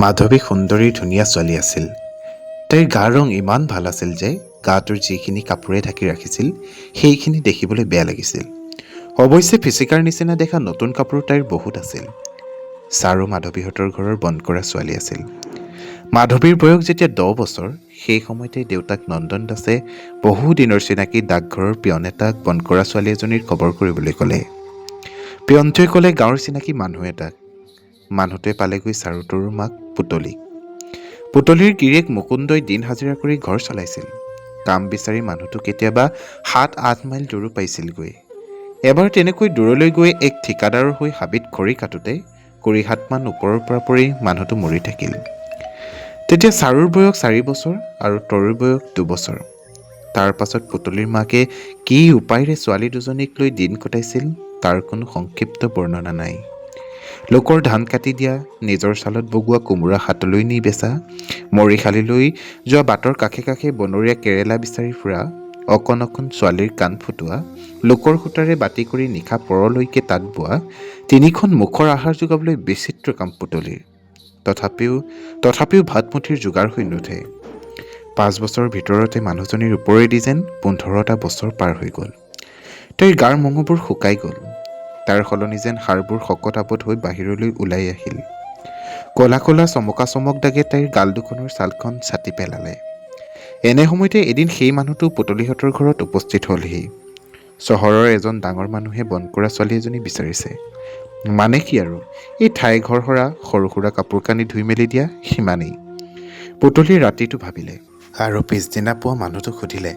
মাধৱী সুন্দৰী ধুনীয়া ছোৱালী আছিল। তাইৰ গাৰ ৰং ইমান ভাল আছিল যে গাটোৰ যিখিনি কাপোৰে ঢাকি ৰাখিছিল সেইখিনি দেখিবলৈ বেয়া লাগিছিল। অৱশ্যে ফিচিকাৰ নিচিনা দেখা নতুন কাপোৰ তাইৰ বহুত আছিল। চাৰু মাধৱীহঁতৰ ঘৰৰ বন্ধ কৰা ছোৱালী আছিল। মাধৱীৰ বয়স যেতিয়া 10 বছৰ, সেই সময়তে দেউতাক নন্দন দাসে বহু দিনৰ চিনাকি ডাকঘৰৰ পিয়ন এটাক বন্ধ কৰা ছোৱালী এজনীৰ খবৰ কৰিবলৈ ক'লে। পিয়নটোৱে ক'লে গাঁৱৰ চিনাকি মানুহ এটাক। মানুহটোৱে পালেগৈ চাৰুটোৰ মাক পুতলীক। পুতলীৰ গিৰিয়েক মুকুন্দই দিন হাজিৰা কৰি ঘৰ চলাইছিল। কাম বিচাৰি মানুহটো কেতিয়াবা 7-8 মাইল দূৰো পাইছিলগৈ। এবাৰ তেনেকৈ দূৰলৈ গৈ এক ঠিকাদাৰৰ হৈ হাবিত খৰি কাটোতে 7 মান ওপৰৰ পৰা পৰি মানুহটো মৰি থাকিল। তেতিয়া চাৰুৰ বয়স 4 বছৰ আৰু তৰুৰ বয়স 2 বছৰ। তাৰ পাছত পুতলীৰ মাকে কি উপায়েৰে ছোৱালী দুজনীক লৈ দিন কটাইছিল তাৰ কোনো সংক্ষিপ্ত বৰ্ণনা নাই। লোকৰ ধান কাটি দিয়া, নিজৰ ছালত বগোৱা কোমোৰা হাতলৈ নি বেচা, মৰিশালীলৈ যোৱা বাটৰ কাষে কাষে বনৰীয়া কেৰেলা বিচাৰি ফুৰা, অকণ অকণ ছোৱালীৰ কাণ ফুটোৱা, লোকৰ সূতাৰে বাতি কৰি নিশা পৰলৈকে তাঁত বোৱা, 3খন মুখৰ আহাৰ যোগাবলৈ বিচিত্ৰ কাম পুতলীৰ। তথাপিও ভাতমুঠিৰ যোগাৰ হৈ নুঠে। 5 বছৰৰ ভিতৰতে মানুহজনীৰ ওপৰেদি যেন 15টা বছৰ পাৰ হৈ গ'ল। তাইৰ গাৰ মঙহবোৰ শুকাই গ'ল। তাৰ সলনি যেন হাড়বোৰ শকত আবত হৈ বাহিৰলৈ ওলাই আহিল। ক'লা ক'লা চমকা চমক দাগে তাইৰ গাল দুখনৰ ছালখন ছাটি পেলালে। এনে সময়তে এদিন সেই মানুহটো পুতলীহঁতৰ ঘৰত উপস্থিত হ'লহি। চহৰৰ এজন ডাঙৰ মানুহে বন্ধ কৰা ছোৱালী এজনী বিচাৰিছে। মানে কি আৰু, এই ঠাই ঘৰ সৰা, সৰু সুৰা কাপোৰ কানি ধুই মেলি দিয়া, সিমানেই। পুতলীয়ে ৰাতিটো ভাবিলে আৰু পিছদিনা পুৱা মানুহটোক সুধিলে,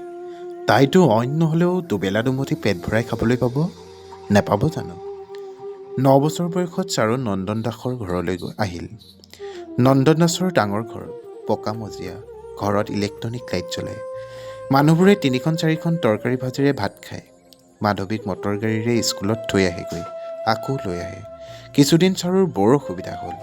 তাইতো অইন নহ'লেও দুবেলা দুমুঠি পেট ভৰাই খাবলৈ পাব, নেপাব জানো? 9 বছৰ বয়সত চাৰু নন্দন দাসৰ ঘৰলৈ আহিল। নন্দন দাসৰ ডাঙৰ ঘৰ, পকা মজিয়া, ঘৰত ইলেক্ট্ৰনিক লাইট জ্বলে। মানুহবোৰে 3-4খন তৰকাৰী ভাজিৰে ভাত খায়। মাধৱীক মটৰ গাড়ীৰে স্কুলত থৈ আহেগৈ, আকৌ লৈ আহে। কিছুদিন চাৰুৰ বৰ অসুবিধা হ'ল।